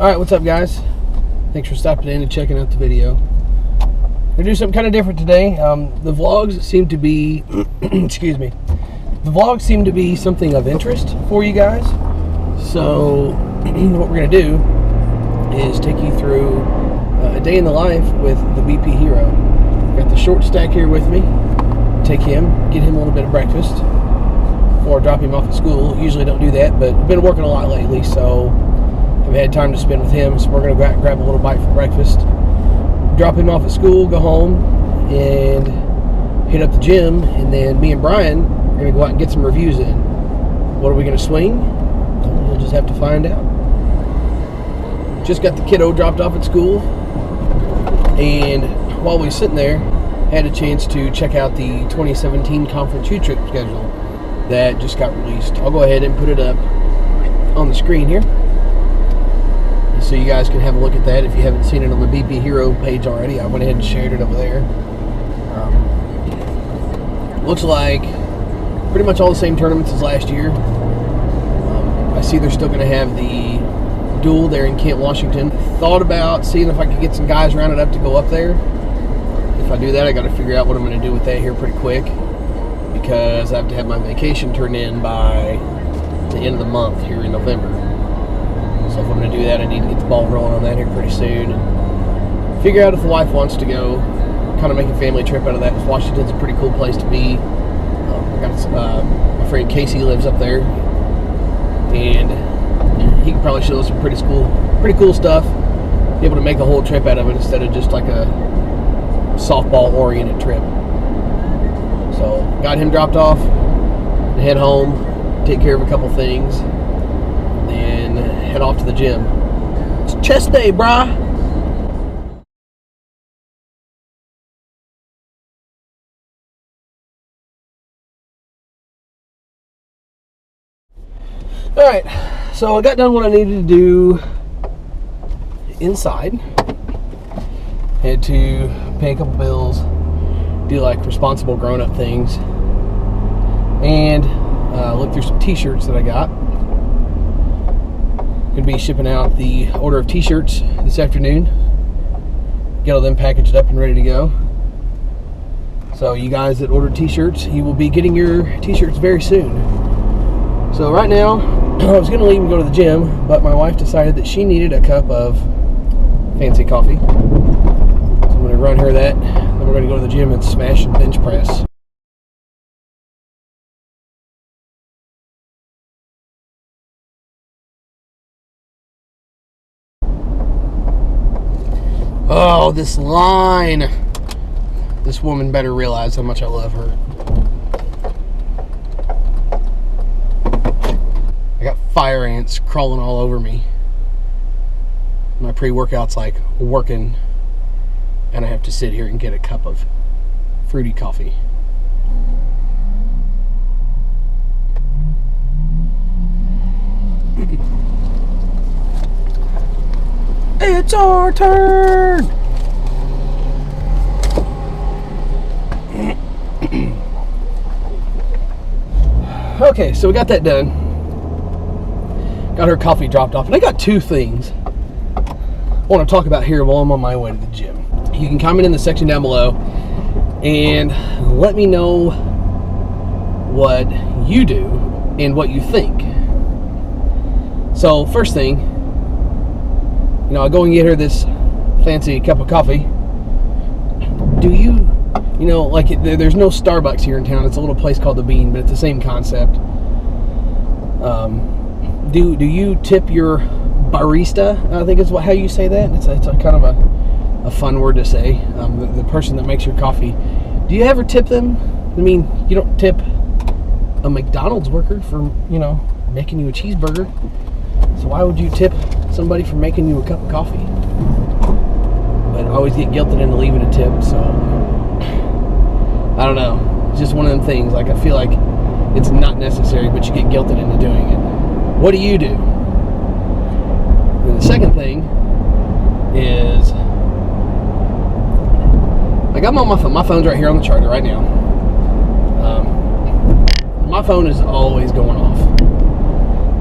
Alright, what's up guys? Thanks for stopping in and checking out the video. We're going to do something kind of different today. The vlogs seem to be, excuse me, the vlogs seem to be something of interest for you guys. So what we're going to do is take you through a day in the life with the BP hero. Got the short stack here with me. Take him, get him a little bit of breakfast before I drop him off at school. Usually don't do that, but I've been working a lot lately, so I've had time to spend with him, so we're going to go out and grab a little bite for breakfast, drop him off at school, go home, and hit up the gym, and then me and Brian are going to go out and get some reviews in. What are we going to swing? We'll just have to find out. Just got the kiddo dropped off at school, and while we were sitting there, had a chance to check out the 2017 Conference U Trip schedule that just got released. I'll go ahead and put it up on the screen here, so you guys can have a look at that. If you haven't seen it on the BP Hero page already, I went ahead and shared it over there. Looks like pretty much all the same tournaments as last year. I see they're still going to have the duel there in Kent, Washington. Thought about seeing if I could get some guys rounded up to go up there. If I do that, I got to figure out what I'm going to do with that here pretty quick, because I have to have my vacation turned in by the end of the month here in November. So if I'm going to do that, I need to get the ball rolling on that here pretty soon. Figure out if the wife wants to go, kind of make a family trip out of that. Washington's a pretty cool place to be. I got my friend Casey lives up there, and he can probably show us some pretty cool stuff. Be able to make a whole trip out of it instead of just like a softball-oriented trip. So got him dropped off, and head home, take care of a couple things, then head off to the gym. It's chest day, brah. Alright, so I got done what I needed to do inside. Had to pay a couple bills, do like responsible grown-up things, and look through some t-shirts that I got. Gonna be shipping out the order of t-shirts this afternoon. Get all them packaged up and ready to go. So you guys that ordered t-shirts, you will be getting your t-shirts very soon. So right now, I was gonna leave and go to the gym, but my wife decided that she needed a cup of fancy coffee. So I'm gonna run her that, then we're gonna go to the gym and smash and bench press. Oh, this line. This woman better realize how much I love her. I got fire ants crawling all over me. My pre-workout's like working, and I have to sit here and get a cup of fruity coffee. It's our turn! Okay, so we got that done. Got her coffee dropped off. And I got two things I want to talk about here while I'm on my way to the gym. You can comment in the section down below and let me know what you do and what you think. So, first thing, I go and get her this fancy cup of coffee. Do you, there's no Starbucks here in town. It's a little place called The Bean, but it's the same concept. Do you tip your barista? I think is how you say that. It's a kind of a fun word to say. The person that makes your coffee. Do you ever tip them? I mean, you don't tip a McDonald's worker for, making you a cheeseburger. So why would you tip somebody for making you a cup of coffee? But I always get guilted into leaving a tip, so I don't know. It's just one of them things. Like, I feel like it's not necessary, but you get guilted into doing it. What do you do? And the second thing is, like, I'm on my phone. My phone's right here on the charger right now. My phone is always going off.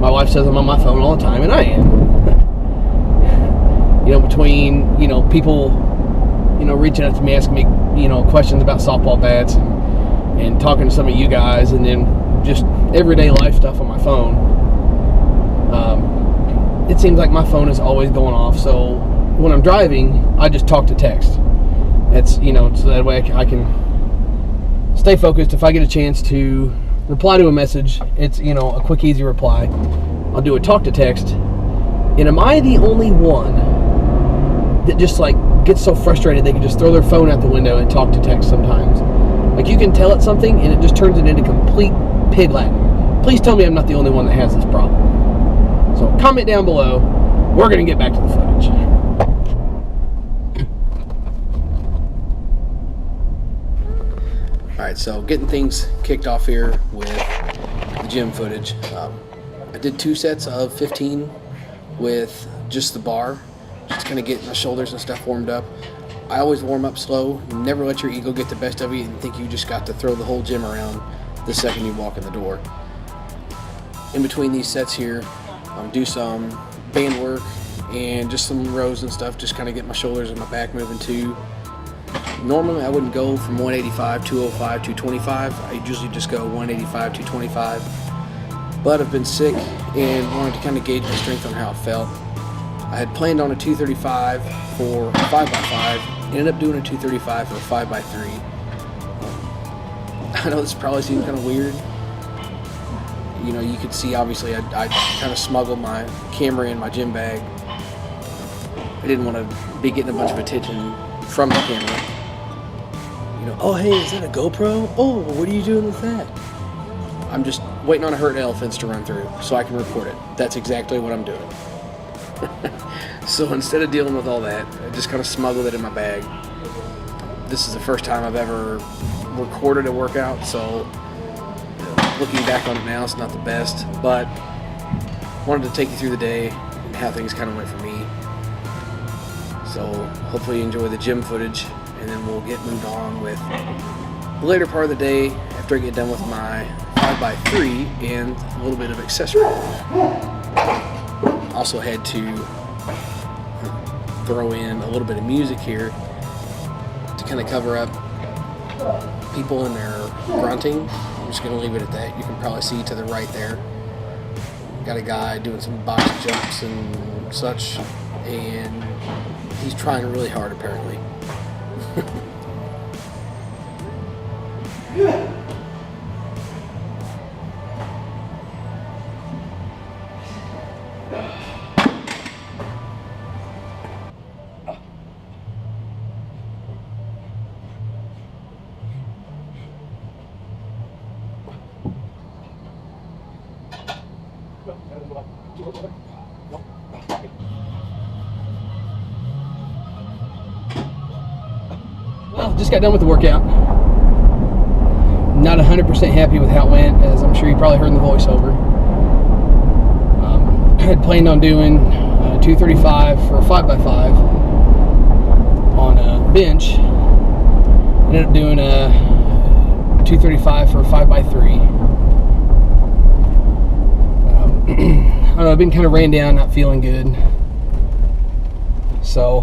My wife says I'm on my phone all the time, and I am. between, people, reaching out to me, asking me, questions about softball bats, and talking to some of you guys, and then just everyday life stuff on my phone. It seems like my phone is always going off, so when I'm driving, I just talk to text. It's, so that way I can stay focused. If I get a chance to reply to a message, it's, a quick, easy reply. I'll do a talk to text. And am I the only one that just gets so frustrated they can just throw their phone out the window and talk to text sometimes? You can tell it something and it just turns it into complete pig Latin. Please tell me I'm not the only one that has this problem. So comment down below. We're going to get back to the footage. Alright, so getting things kicked off here with the gym footage. I did 2 sets of 15 with just the bar, just kind of get my shoulders and stuff warmed up. I always warm up slow. Never let your ego get the best of you and think you just got to throw the whole gym around the second you walk in the door. In between these sets here, do some band work and just some rows and stuff, just kind of get my shoulders and my back moving too. Normally I wouldn't go from 185, 205, 225. I usually just go 185, 225. But I've been sick and wanted to kind of gauge my strength on how it felt. I had planned on a 235 for 5x5, ended up doing a 235 for a 5x3. I know this probably seems kind of weird. You could see obviously I kind of smuggled my camera in my gym bag. I didn't want to be getting a bunch of attention from the camera. Oh hey, is that a GoPro? Oh, what are you doing with that? I'm just waiting on herd elephants to run through so I can record it. That's exactly what I'm doing. So instead of dealing with all that, I just kind of smuggled it in my bag. This is the first time I've ever recorded a workout, so looking back on it now, it's not the best, but wanted to take you through the day and how things kind of went for me. So hopefully you enjoy the gym footage, and then we'll get moved on with the later part of the day after I get done with my 5x3 and a little bit of accessory. Also had to throw in a little bit of music here to kind of cover up people in their grunting. I'm just going to leave it at that. You can probably see to the right there. Got a guy doing some box jumps and such, and he's trying really hard apparently. Well, just got done with the workout. Not 100% happy with how it went, as I'm sure you probably heard in the voiceover. I had planned on doing 235 for a 5x5 on a bench. Ended up doing a 235 for a 5x3. I don't know, I've been kind of ran down, not feeling good. So,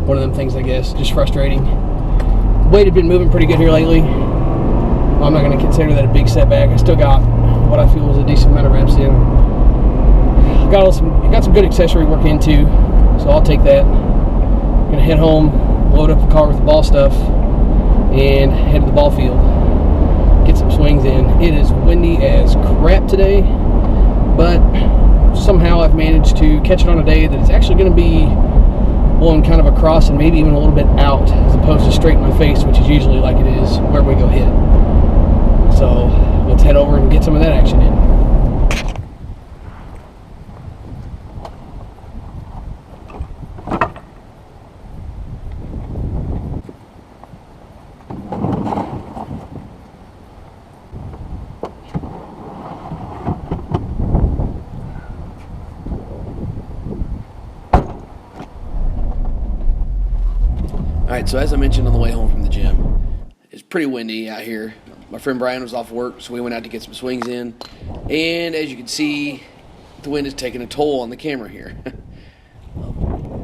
one of them things, I guess, just frustrating. Weight had been moving pretty good here lately. Well, I'm not going to consider that a big setback. I still got what I feel was a decent amount of reps in. Got some good accessory work in too, so I'll take that. Gonna head home, load up the car with the ball stuff, and head to the ball field. Get some swings in. It is windy as crap today, but somehow I've managed to catch it on a day that it's actually going to be blowing kind of across and maybe even a little bit out as opposed to straight in my face, which is usually like it is where we go hit. So let's head over and get some of that action in. Alright, so as I mentioned on the way home from the gym, it's pretty windy out here. My friend Brian was off work, so we went out to get some swings in. And as you can see, the wind is taking a toll on the camera here.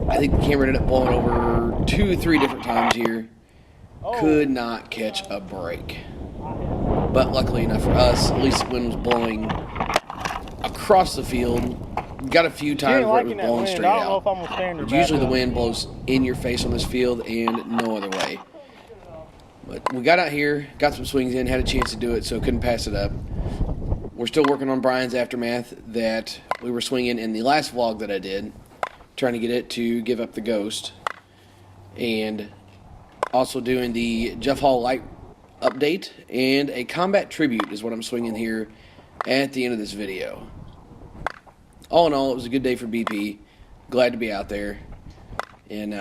I think the camera ended up blowing over 2-3 different times here. Could not catch a break. But luckily enough for us, at least the wind was blowing across the field. Got a few times where it was blowing straight out. But usually the wind blows in your face on this field and no other way. But we got out here, got some swings in, had a chance to do it, so couldn't pass it up. We're still working on Brian's aftermath that we were swinging in the last vlog that I did, trying to get it to give up the ghost. And also doing the Jeff Hall light update and a combat tribute is what I'm swinging here at the end of this video. All in all, it was a good day for BP. Glad to be out there and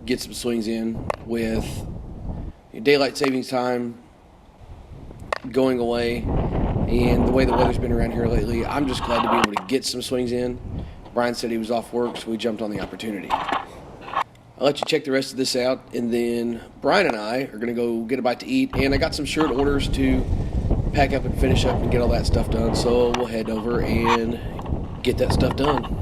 get some swings in with daylight savings time going away and the way the weather's been around here lately. I'm just glad to be able to get some swings in. Brian said he was off work, so we jumped on the opportunity. I'll let you check the rest of this out, and then Brian and I are going to go get a bite to eat, and I got some shirt orders to pack up and finish up and get all that stuff done, so we'll head over and get that stuff done.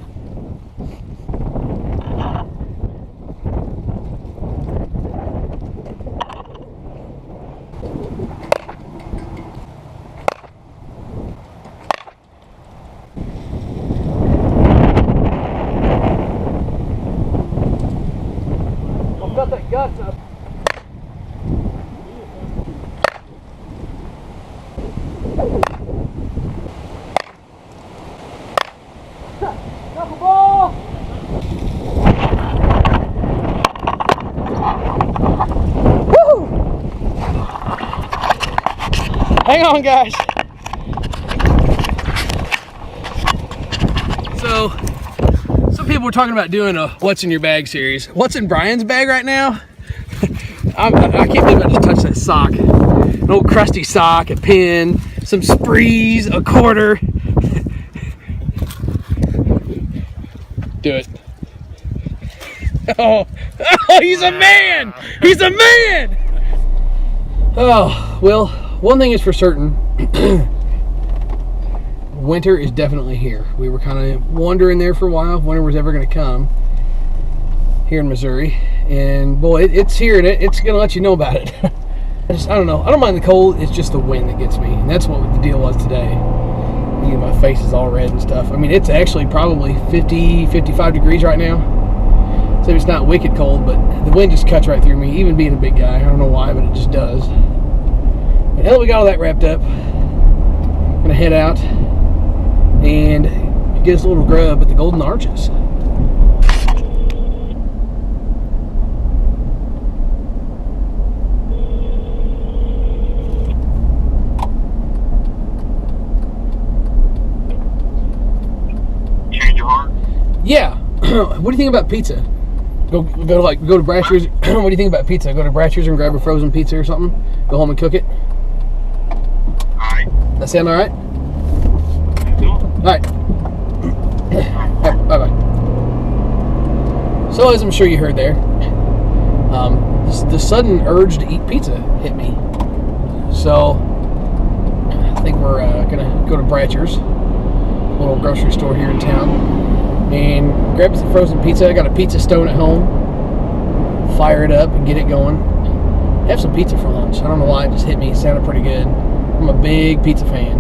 Got that guts up. Double ball. Woo! Hang on, guys. So, some people were talking about doing a "What's in your bag" series. What's in Brian's bag right now? I can't believe I just touched that sock. An old crusty sock, a pin, some sprees, a quarter. Do it. Oh, he's a man! He's a man! Oh, well, one thing is for certain. Winter is definitely here. We were kind of wondering there for a while if winter was ever going to come here in Missouri. And boy, it's here, and it's going to let you know about it. I don't know. I don't mind the cold. It's just the wind that gets me. And that's what the deal was today. You know, my face is all red and stuff. I mean, it's actually probably 50, 55 degrees right now. So it's not wicked cold, but the wind just cuts right through me, even being a big guy. I don't know why, but it just does. But hell, we got all that wrapped up. I'm going to head out and get us a little grub at the Golden Arches. Change your heart? Yeah. What do you think about pizza? Go to Bratcher's. What do you think about pizza? Go to Bratcher's and grab a frozen pizza or something. Go home and cook it. All right. That sound all right? All right. Bye-bye. So, as I'm sure you heard there, the sudden urge to eat pizza hit me. So, I think we're going to go to Bratcher's, a little grocery store here in town, and grab some frozen pizza. I got a pizza stone at home. Fire it up and get it going. Have some pizza for lunch. I don't know why, it just hit me. It sounded pretty good. I'm a big pizza fan.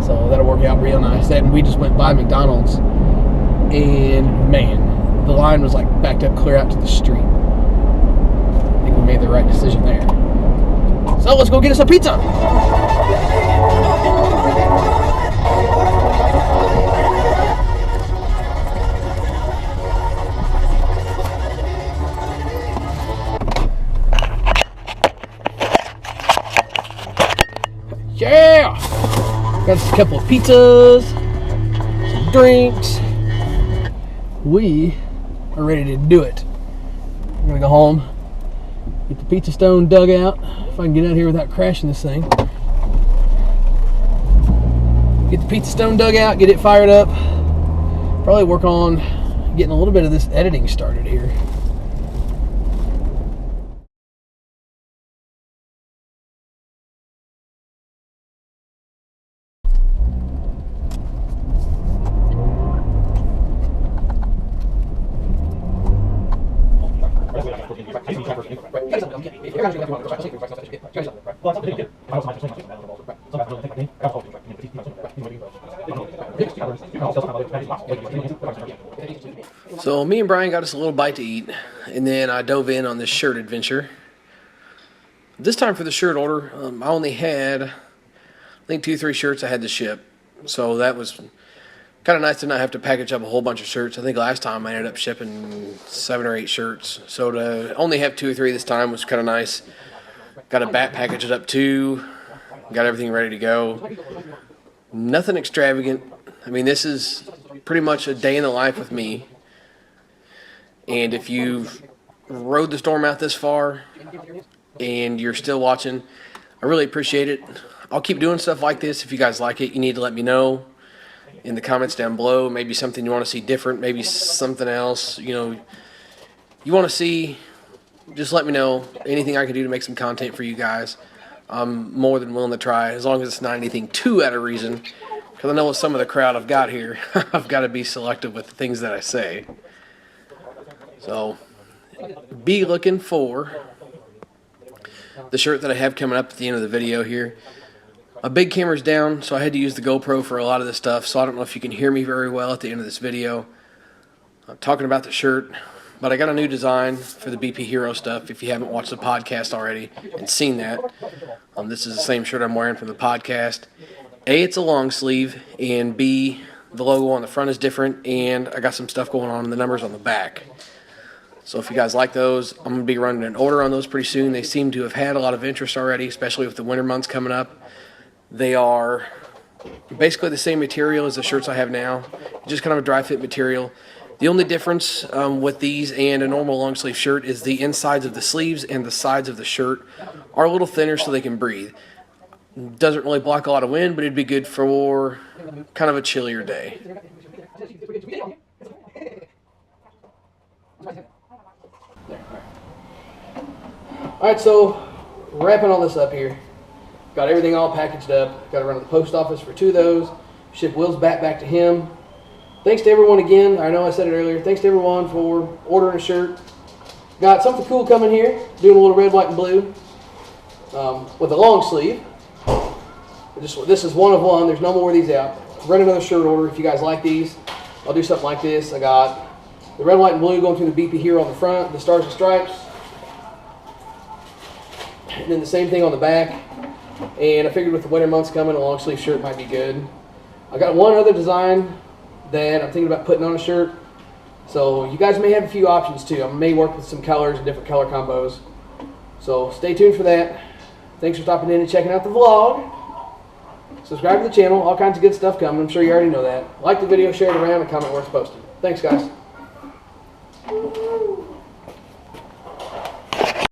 So that'll work out real nice. And we just went by McDonald's, and man, the line was like backed up clear out to the street. I think we made the right decision there. So let's go get us a pizza. Yeah! Got us a couple of pizzas, some drinks. We are ready to do it. I'm gonna go home, get the pizza stone dug out, if I can get out here without crashing this thing. Get the pizza stone dug out, get it fired up. Probably work on getting a little bit of this editing started here. So me and Brian got us a little bite to eat, and then I dove in on this shirt adventure. This time for the shirt order, I only had, I think, 2-3 shirts I had to ship. So that was kind of nice to not have to package up a whole bunch of shirts. I think last time I ended up shipping 7 or 8 shirts. So to only have 2 or 3 this time was kind of nice. Got a bat package it up too. Got everything ready to go. Nothing extravagant. I mean, this is pretty much a day in the life with me. And if you've rode the storm out this far and you're still watching, I really appreciate it. I'll keep doing stuff like this. If you guys like it, you need to let me know in the comments down below. Maybe something you want to see different, maybe something else, you know, you want to see. Just let me know. Anything I can do to make some content for you guys, I'm more than willing to try, as long as it's not anything too out of reason. Because I know with some of the crowd I've got here, I've got to be selective with the things that I say. So, be looking for the shirt that I have coming up at the end of the video here. My big camera's down, so I had to use the GoPro for a lot of this stuff, so I don't know if you can hear me very well at the end of this video. I'm talking about the shirt, but I got a new design for the BP Hero stuff, if you haven't watched the podcast already and seen that. This is the same shirt I'm wearing from the podcast. A, it's a long sleeve, and B, the logo on the front is different, and I got some stuff going on in the numbers on the back. So if you guys like those, I'm going to be running an order on those pretty soon. They seem to have had a lot of interest already, especially with the winter months coming up. They are basically the same material as the shirts I have now, just kind of a dry fit material. The only difference with these and a normal long sleeve shirt is the insides of the sleeves and the sides of the shirt are a little thinner so they can breathe. Doesn't really block a lot of wind, but it'd be good for kind of a chillier day. Alright, so wrapping all this up here. Got everything all packaged up. Got to run to the post office for 2 of those. Ship Will's back to him. Thanks to everyone again. I know I said it earlier. Thanks to everyone for ordering a shirt. Got something cool coming here. Doing a little red, white, and blue with a long sleeve. This is one of one. There's no more of these out. Run another shirt order if you guys like these. I'll do something like this. I got the red, white, and blue going through the BP Hero on the front, the stars and stripes. And then the same thing on the back. And I figured with the winter months coming, a long sleeve shirt might be good. I got one other design that I'm thinking about putting on a shirt. So you guys may have a few options too. I may work with some colors and different color combos. So stay tuned for that. Thanks for stopping in and checking out the vlog. Subscribe to the channel. All kinds of good stuff coming. I'm sure you already know that. Like the video, share it around, and comment where it's posted. Thanks, guys.